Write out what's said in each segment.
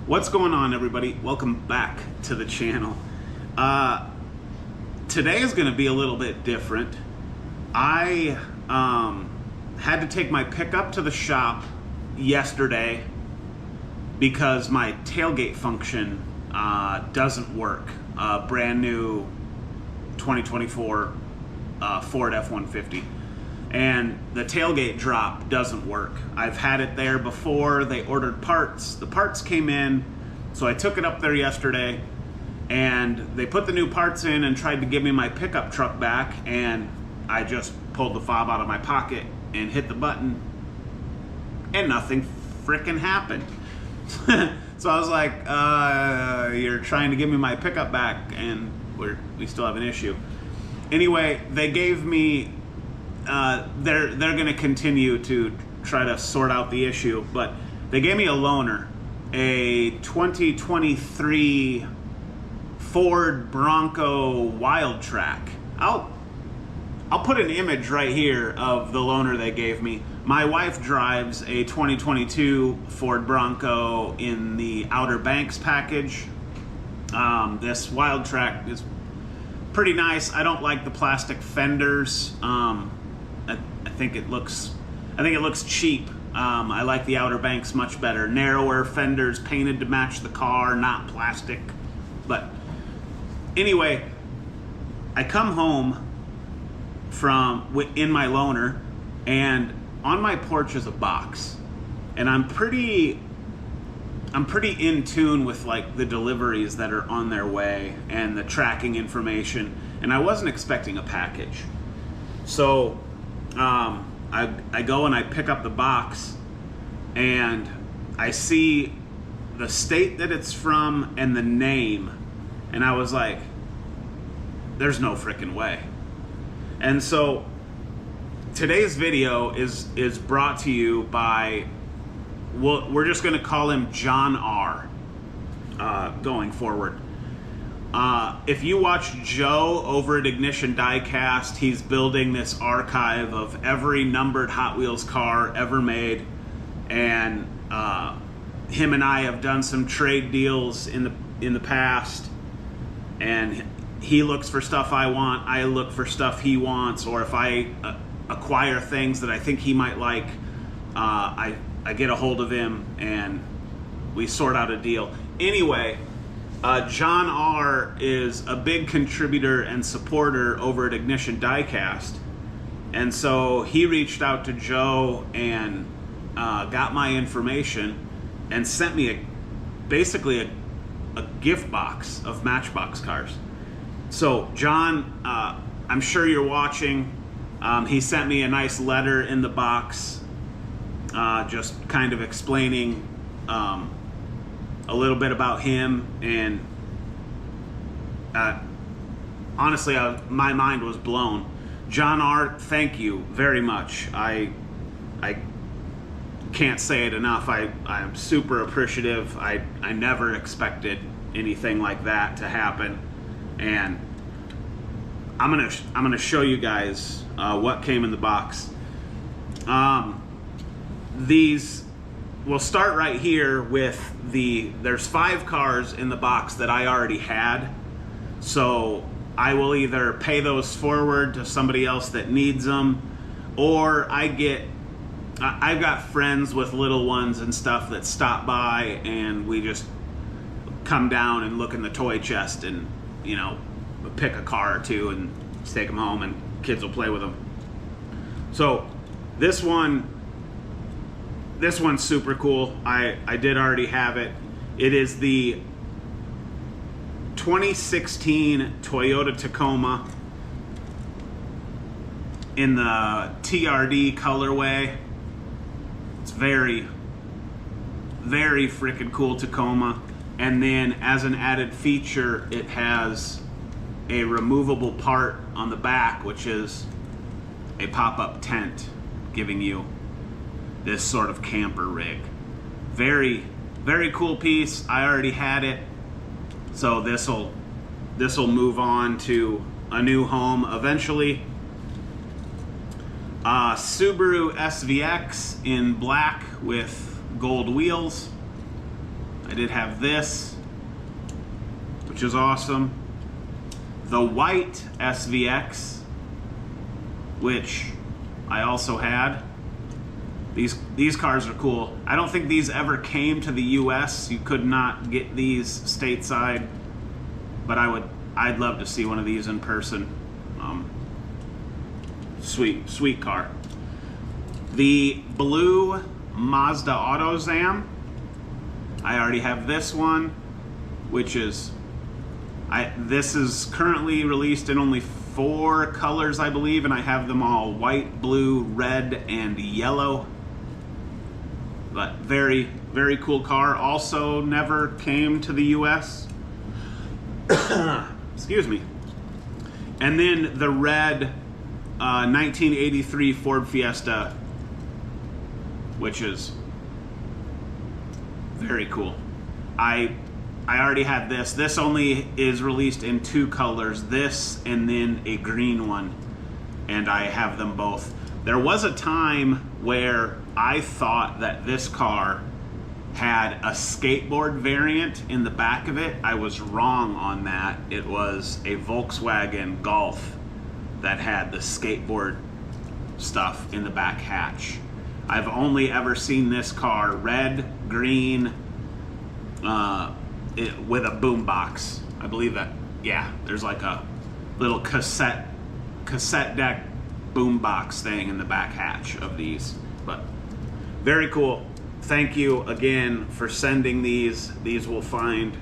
What's going on, everybody? Welcome back to the channel. Today is going to be a little bit different. I had to take my pickup to the shop yesterday because my tailgate function doesn't work. Brand new 2024 Ford F-150. And the tailgate drop doesn't work. I've had it there before. They ordered parts. The parts came in, so I took it up there yesterday, and they put the new parts in and tried to give me my pickup truck back, and I just pulled the fob out of my pocket and hit the button, and nothing frickin' happened. So I was like, you're trying to give me my pickup back, and we still have an issue. Anyway, they gave me they're going to continue to try to sort out the issue, but they gave me a loaner, a 2023 Ford Bronco Wildtrak. I'll put an image right here of the loaner they gave me. My wife drives a 2022 Ford Bronco in the Outer Banks package. This Wildtrak is pretty nice. I don't like the plastic fenders. I think it looks cheap. I like the Outer Banks much better. Narrower fenders, painted to match the car, not plastic. But anyway, I come home in my loaner, and on my porch is a box, and I'm pretty in tune with like the deliveries that are on their way and the tracking information, and I wasn't expecting a package. So I go and I pick up the box, and I see the state that it's from and the name, and I was like, there's no frickin' way. And so today's video is brought to you by, well, we're just going to call him John R. Going forward. If you watch Joe over at Ignition Diecast, he's building this archive of every numbered Hot Wheels car ever made, and him and I have done some trade deals in the past, and he looks for stuff I want, I look for stuff he wants, or if I acquire things that I think he might like, I get a hold of him and we sort out a deal. Anyway, John R. is a big contributor and supporter over at Ignition Diecast, and so he reached out to Joe and got my information and sent me basically a gift box of Matchbox cars. So John, I'm sure you're watching. He sent me a nice letter in the box, just kind of explaining a little bit about him, and honestly, my mind was blown. John R., thank you very much. I can't say it enough. I'm super appreciative. I never expected anything like that to happen, and I'm gonna show you guys what came in the box. We'll start right here with there's 5 cars in the box that I already had, so I will either pay those forward to somebody else that needs them, or I've got friends with little ones and stuff that stop by, and we just come down and look in the toy chest and, you know, pick a car or two and take them home, and kids will play with them. So this one's super cool. I did already have it. It is the 2016 Toyota Tacoma in the TRD colorway. It's very, very freaking cool Tacoma. And then as an added feature, it has a removable part on the back, which is a pop-up tent, giving you this sort of camper rig. Very, very cool piece. I already had it, so this'll move on to a new home eventually. Subaru SVX in black with gold wheels. I did have this, which is awesome. The white SVX, which I also had. These cars are cool. I don't think these ever came to the US. You could not get these stateside, but I'd love to see one of these in person. Sweet car. The blue Mazda AutoZam. I already have this one, which is this is currently released in only 4 colors, I believe, and I have them all white, blue, red, and yellow. But very, very cool car. Also never came to the US. Excuse me. And then the red 1983 Ford Fiesta, which is very cool. I already had this. This only is released in 2 colors, this and then a green one, and I have them both. There was a time where I thought that this car had a skateboard variant in the back of it. I was wrong on that. It was a Volkswagen Golf that had the skateboard stuff in the back hatch. I've only ever seen this car red, green, with a boom box. I believe that, yeah, there's like a little cassette deck boom box thing in the back hatch of these. But very cool. Thank you again for sending these. These will find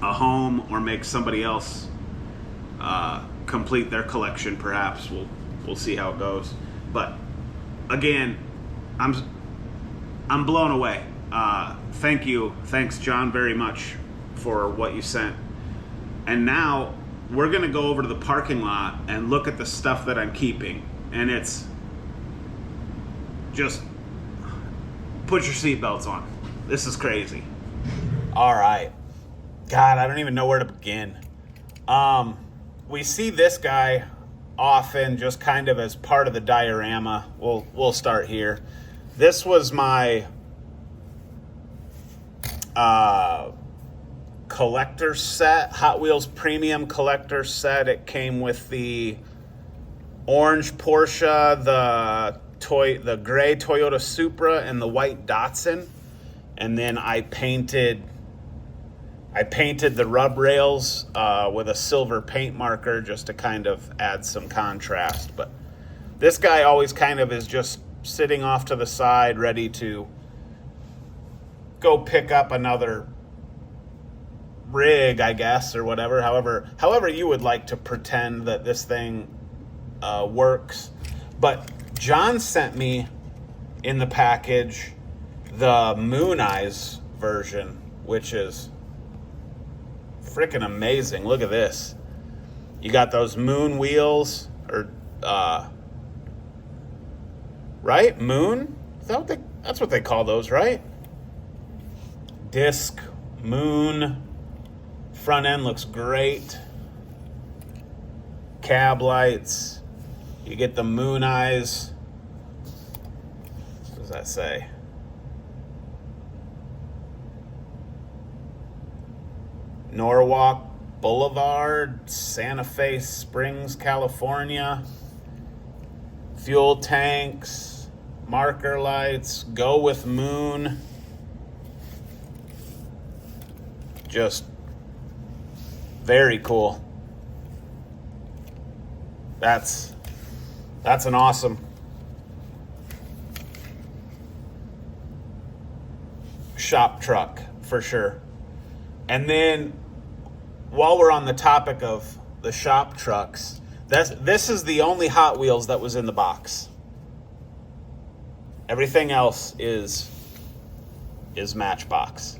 a home or make somebody else complete their collection, perhaps. We'll see how it goes. But again, I'm blown away. Thank you. Thanks, John, very much for what you sent. And now we're going to go over to the parking lot and look at the stuff that I'm keeping. And it's just put your seatbelts on. This is crazy. All right. God, I don't even know where to begin. We see this guy often just kind of as part of the diorama. We'll start here. This was my collector set, Hot Wheels Premium collector set. It came with the orange Porsche, the gray Toyota Supra, and the white Datsun. And then I painted the rub rails with a silver paint marker just to kind of add some contrast. But this guy always kind of is just sitting off to the side, ready to go pick up another rig, I guess, or whatever. However you would like to pretend that this thing works. But John sent me in the package the Moon Eyes version, which is freaking amazing. Look at this. You got those moon wheels, or right? Moon? That's what they call those, right? Disc, moon. Front end looks great. Cab lights. You get the Moon Eyes. What does that say? Norwalk Boulevard, Santa Fe Springs, California. Fuel tanks, marker lights, go with moon. Just very cool. That's an awesome shop truck for sure. And then while we're on the topic of the shop trucks, this is the only Hot Wheels that was in the box. Everything else is Matchbox.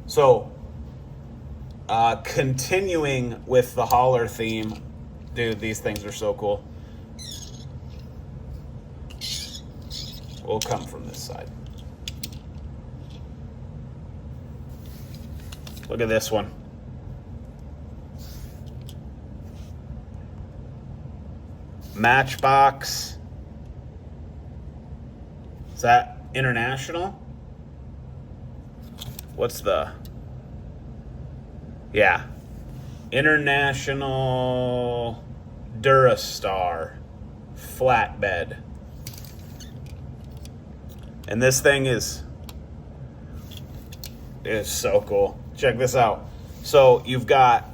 So, continuing with the hauler theme, dude, these things are so cool. We'll come from this side. Look at this one. Matchbox. Is that international? what's the, yeah, International Durastar flatbed. And this thing is so cool. Check this out. So you've got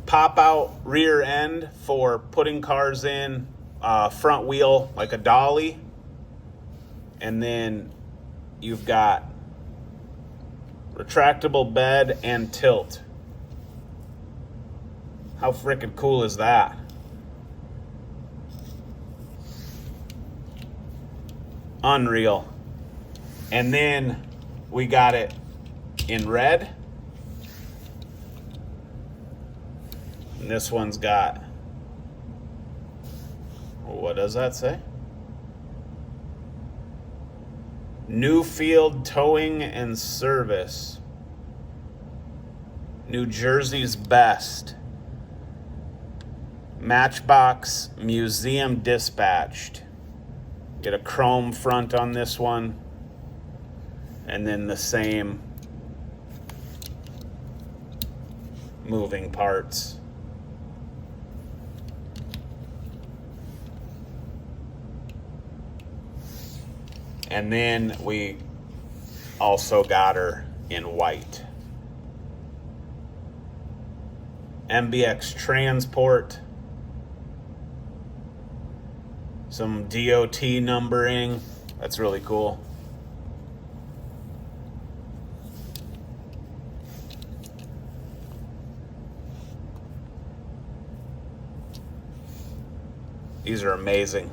pop out rear end for putting cars in, front wheel like a dolly, and then you've got retractable bed and tilt. How freaking cool is that? Unreal. And then we got it in red. And this one's got, what does that say? Newfield Towing and Service. New Jersey's best. Matchbox Museum Dispatched. Get a chrome front on this one. And then the same moving parts. And then we also got her in white. MBX transport. Some DOT numbering. That's really cool. These are amazing.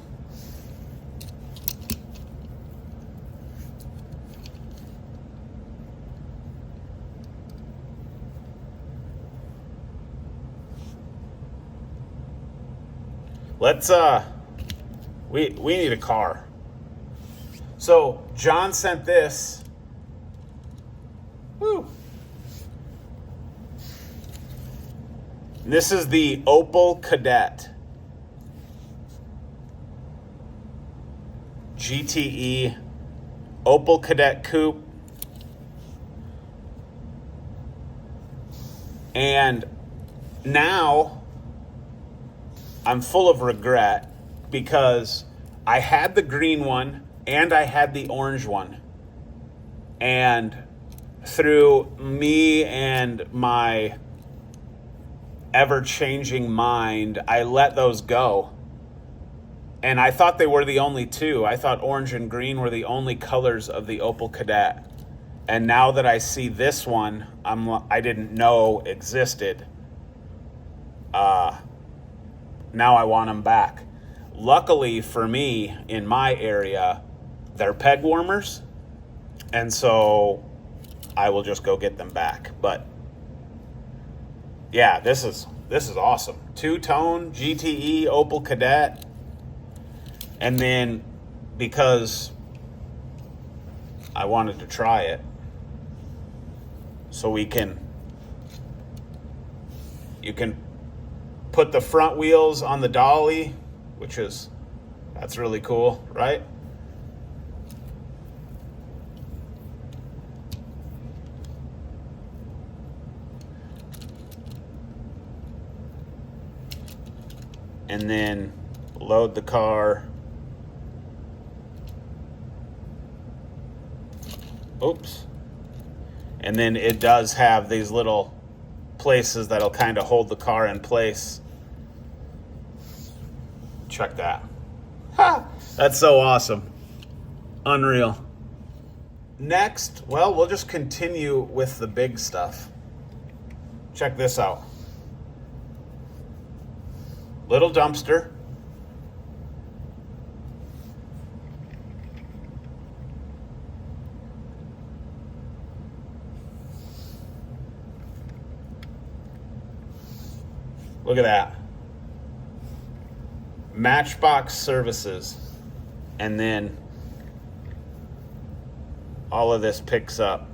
Let's we need a car. So John sent this. Woo. This is the Opel Kadett GTE Opel Kadett Coupe. And now I'm full of regret because I had the green one and I had the orange one. And through me and my ever-changing mind, I let those go. And I thought they were the only two. I thought orange and green were the only colors of the Opel Kadett. And now that I see this one, I didn't know existed. Now I want them back. Luckily for me, in my area, they're peg warmers, and so I will just go get them back. But yeah, this is awesome. Two-tone GTE Opel Kadett, and then because I wanted to try it, so you can put the front wheels on the dolly, that's really cool, right? And then load the car. Oops. And then it does have these little places that'll kind of hold the car in place. Check that. Ha! That's so awesome. Unreal. Next, well, we'll just continue with the big stuff. Check this out. Little dumpster. Look at that. Matchbox services. And then all of this picks up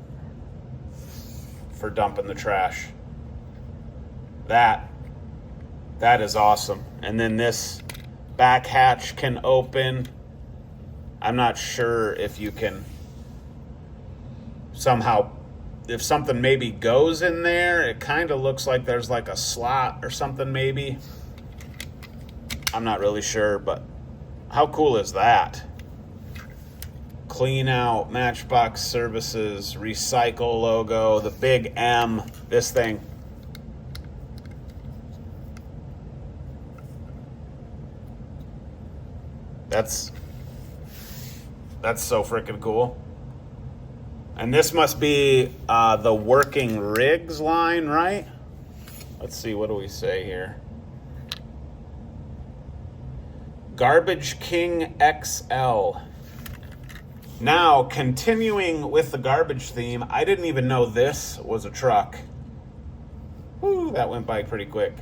for dumping the trash. That is awesome. And then this back hatch can open. I'm not sure if you can somehow, if something maybe goes in there. It kind of looks like there's like a slot or something maybe. I'm not really sure, but how cool is that? Clean out, Matchbox Services, recycle logo, the big M, this thing. That's so freaking cool. And this must be the working rigs line, right? Let's see, what do we say here? Garbage King XL. Now, continuing with the garbage theme, I didn't even know this was a truck. Woo, that went by pretty quick.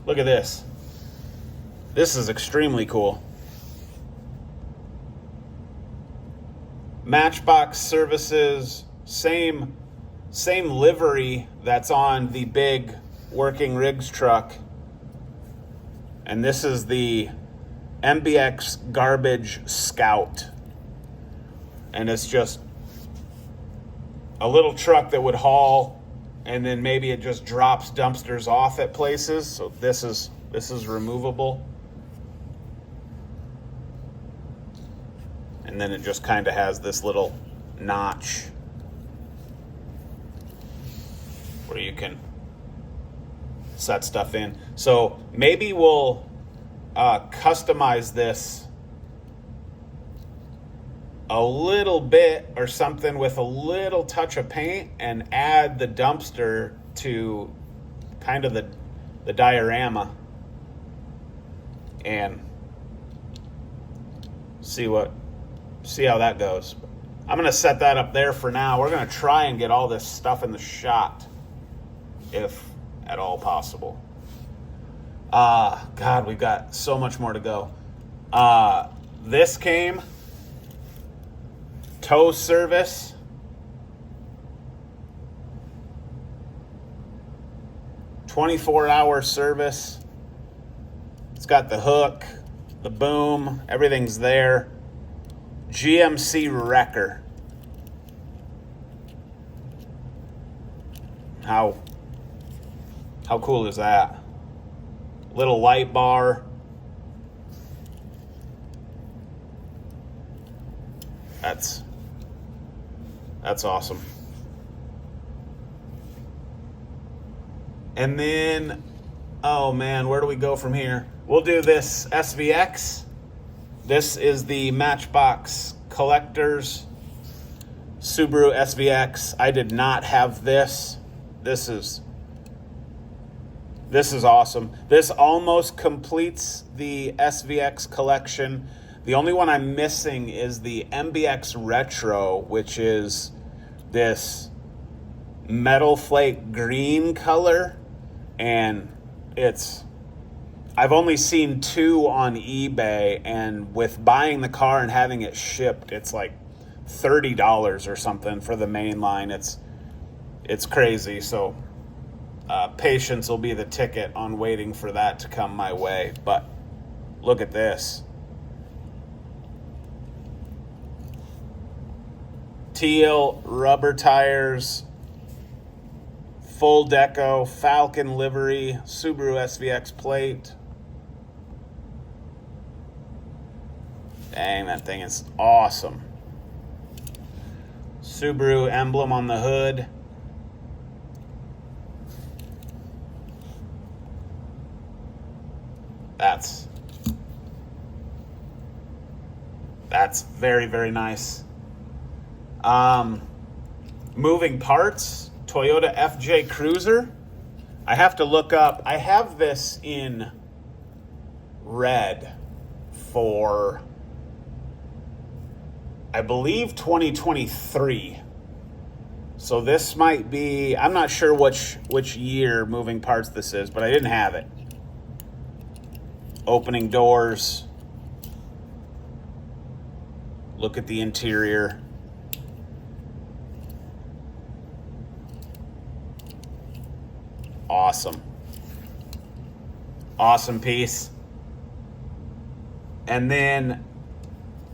Look at this. This is extremely cool. Matchbox Services, same livery that's on the big working rigs truck. And this is the MBX Garbage Scout. And it's just a little truck that would haul, and then maybe it just drops dumpsters off at places. So this is removable. And then it just kind of has this little notch where you can set stuff in. So maybe we'll customize this a little bit or something with a little touch of paint and add the dumpster to kind of the diorama and see how that goes. I'm going to set that up there for now. We're going to try and get all this stuff in the shot if at all possible. God, we've got so much more to go. This came. Tow service. $24-hour service. It's got the hook, the boom, everything's there. GMC wrecker. How cool is that? Little light bar. That's awesome. And then, oh man, where do we go from here? We'll do this SVX. This is the Matchbox Collectors Subaru SVX. I did not have this. This is awesome. This almost completes the SVX collection. The only one I'm missing is the MBX Retro, which is this metal flake green color. And I've only seen 2 on eBay, and with buying the car and having it shipped, it's like $30 or something for the main line. It's crazy. So patience will be the ticket on waiting for that to come my way. But look at this. Teal rubber tires, full deco, Falcon livery, Subaru SVX plate. Dang, that thing is awesome. Subaru emblem on the hood. That's very, very nice. Moving parts, Toyota FJ Cruiser. I have to look up. I have this in red for, I believe, 2023. So this might be, I'm not sure which year moving parts this is, but I didn't have it. Opening doors. Look at the interior. Awesome. Awesome piece. And then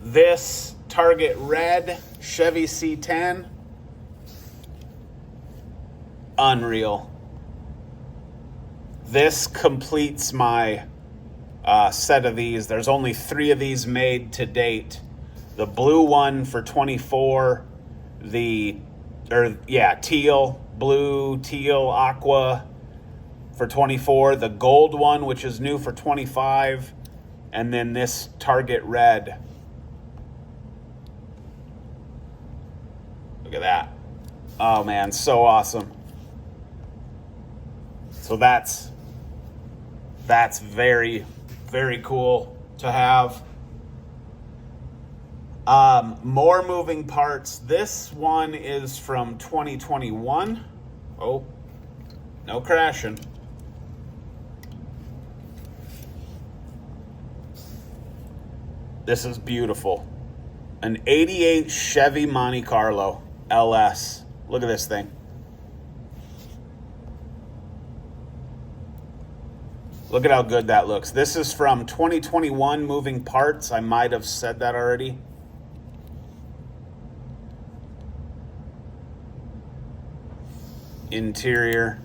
this Target Red Chevy C10. Unreal. This completes my set of these. There's only 3 of these made to date. The blue one for 24, teal, blue, teal, aqua for 24, the gold one, which is new, for 25, and then this Target Red. Look at that. Oh man, so awesome. So that's very, very cool to have. More moving parts. This one is from 2021. Oh, no crashing. This is beautiful. An 88 Chevy Monte Carlo LS. Look at this thing. Look at how good that looks. This is from 2021 moving parts. I might have said that already. Interior.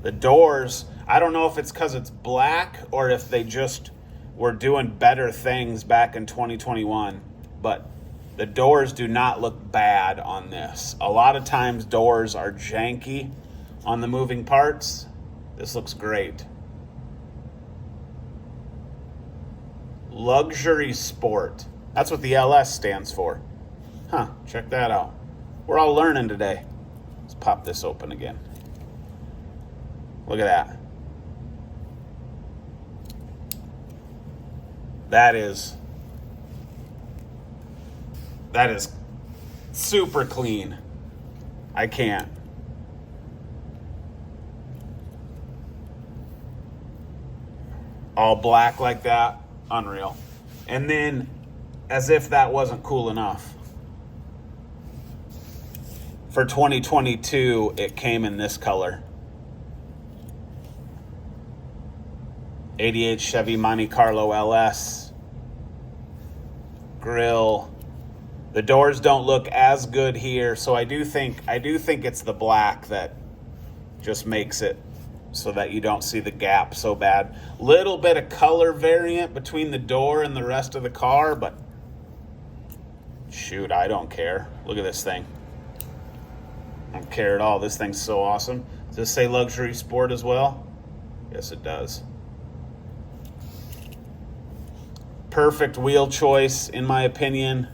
The doors, I don't know if it's because it's black or if they just were doing better things back in 2021, but the doors do not look bad on this. A lot of times doors are janky on the moving parts. This looks great. Luxury Sport. That's what the LS stands for. Huh, check that out. We're all learning today. Let's pop this open again. Look at that. That is super clean. I can't. All black like that. Unreal. And then, as if that wasn't cool enough, for 2022, it came in this color. 88 Chevy Monte Carlo LS. Grill. The doors don't look as good here, so I do think it's the black that just makes it so that you don't see the gap so bad. Little bit of color variant between the door and the rest of the car, but shoot, I don't care. Look at this thing. I don't care at all. This thing's so awesome. Does this say Luxury Sport as well? Yes, it does. Perfect wheel choice, in my opinion.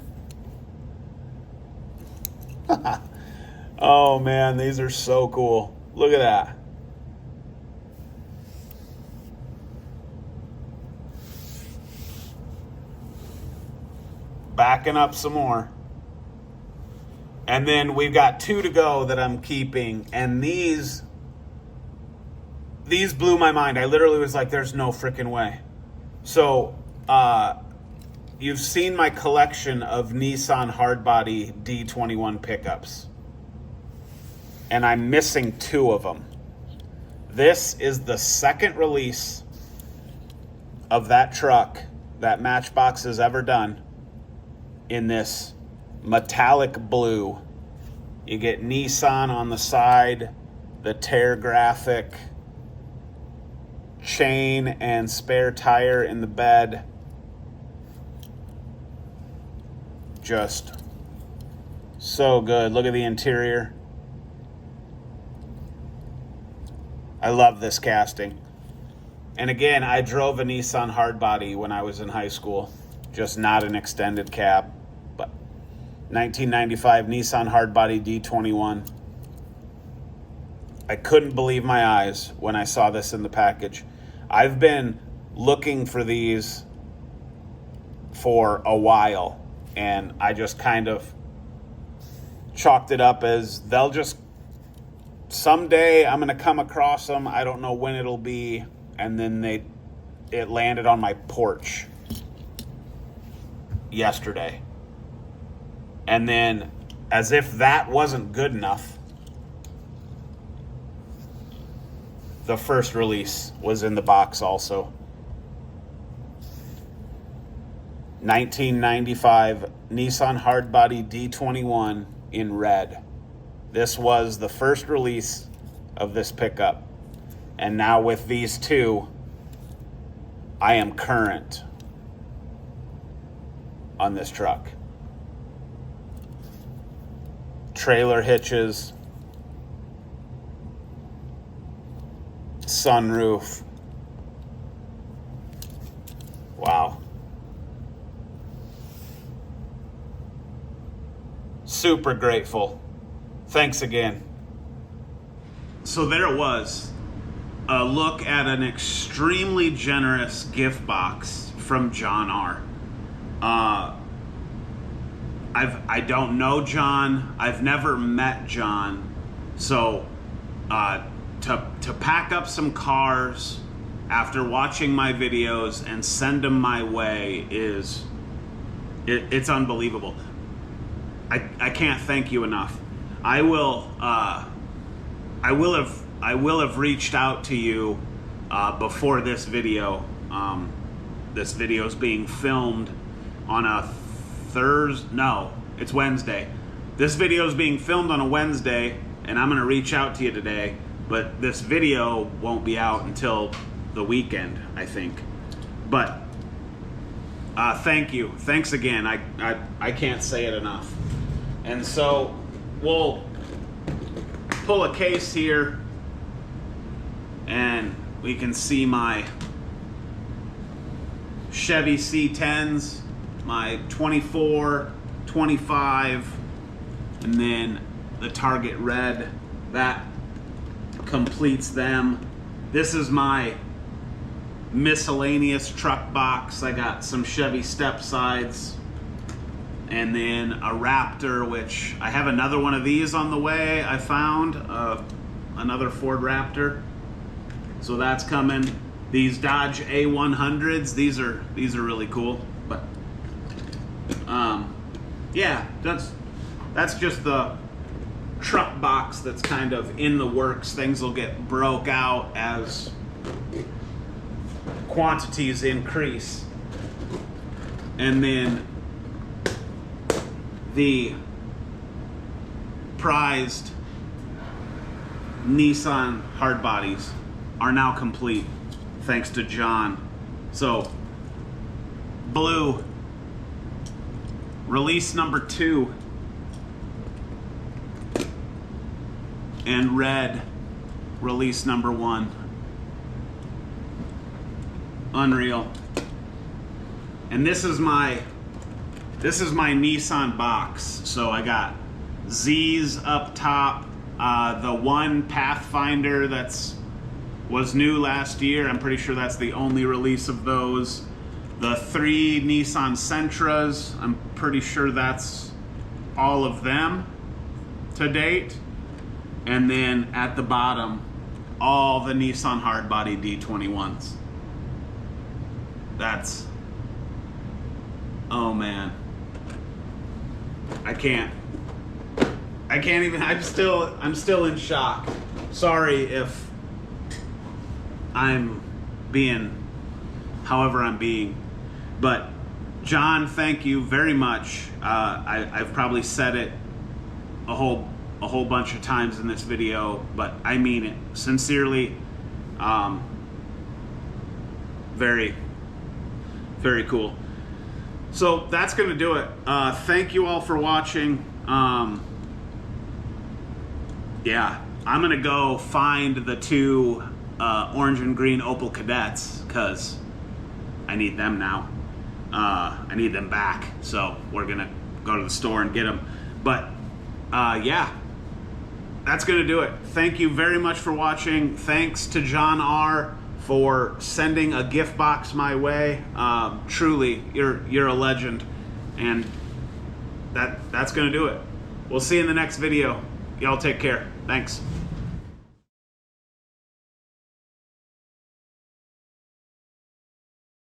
Oh man, these are so cool. Look at that. Backing up some more. And then we've got 2 to go that I'm keeping. And these blew my mind. I literally was like, there's no freaking way. So, you've seen my collection of Nissan hardbody D21 pickups. And I'm missing 2 of them. This is the second release of that truck that Matchbox has ever done in this metallic blue. You get Nissan on the side, the tear graphic, chain and spare tire in the bed. Just so good. Look at the interior. I love this casting. And again, I drove a Nissan hardbody when I was in high school, just not an extended cab. But 1995 Nissan hardbody D21. I couldn't believe my eyes when I saw this in the package. I've been looking for these for a while, and I just kind of chalked it up as they'll just, someday I'm going to come across them. I don't know when it'll be. And then it landed on my porch yesterday. And then, as if that wasn't good enough, the first release was in the box also. 1995 Nissan Hardbody D21 in red. This was the first release of this pickup. And now with these two, I am current on this truck. Trailer hitches, sunroof. Wow. Super grateful. Thanks again. So there it was. A look at an extremely generous gift box from John R. I don't know John. I've never met John. So to pack up some cars after watching my videos and send them my way it's unbelievable. I can't thank you enough. I will have reached out to you before this video. This video is being filmed on a Thursday. No, it's Wednesday. This video is being filmed on a Wednesday, and I'm gonna reach out to you today. But this video won't be out until the weekend, I think. But thank you. Thanks again. I can't say it enough. And so we'll pull a case here and we can see my Chevy C10s, my 24, 25, and then the Target Red. That completes them. This is my miscellaneous truck box. I got some Chevy step sides and then a Raptor, which I have another one of these on the way. I found another Ford Raptor, so that's coming. These Dodge A100s, these are really cool. But yeah, that's just the truck box that's kind of in the works. Things will get broke out as quantities increase. And then the prized Nissan hardbodies are now complete, thanks to John. So, blue, release number 2, and red, release number 1. Unreal. And this is my Nissan box. So I got Z's up top, the one Pathfinder was new last year. I'm pretty sure that's the only release of those. The 3 Nissan Sentras, I'm pretty sure that's all of them to date. And then at the bottom, all the Nissan Hardbody D21s. That's, oh man. I can't even, I'm still in shock. Sorry if I'm being however I'm being. But John, thank you very much. I've probably said it a whole bunch of times in this video, but I mean it sincerely. Very, very cool. So that's gonna do it. Thank you all for watching. Yeah, I'm gonna go find the 2 orange and green Opel Cadets, because I need them now. I need them back, so we're gonna go to the store and get them. But yeah, that's gonna do it. Thank you very much for watching. Thanks to John R. for sending a gift box my way. Truly, you're a legend, and that's gonna do it. We'll see you in the next video. Y'all take care. Thanks.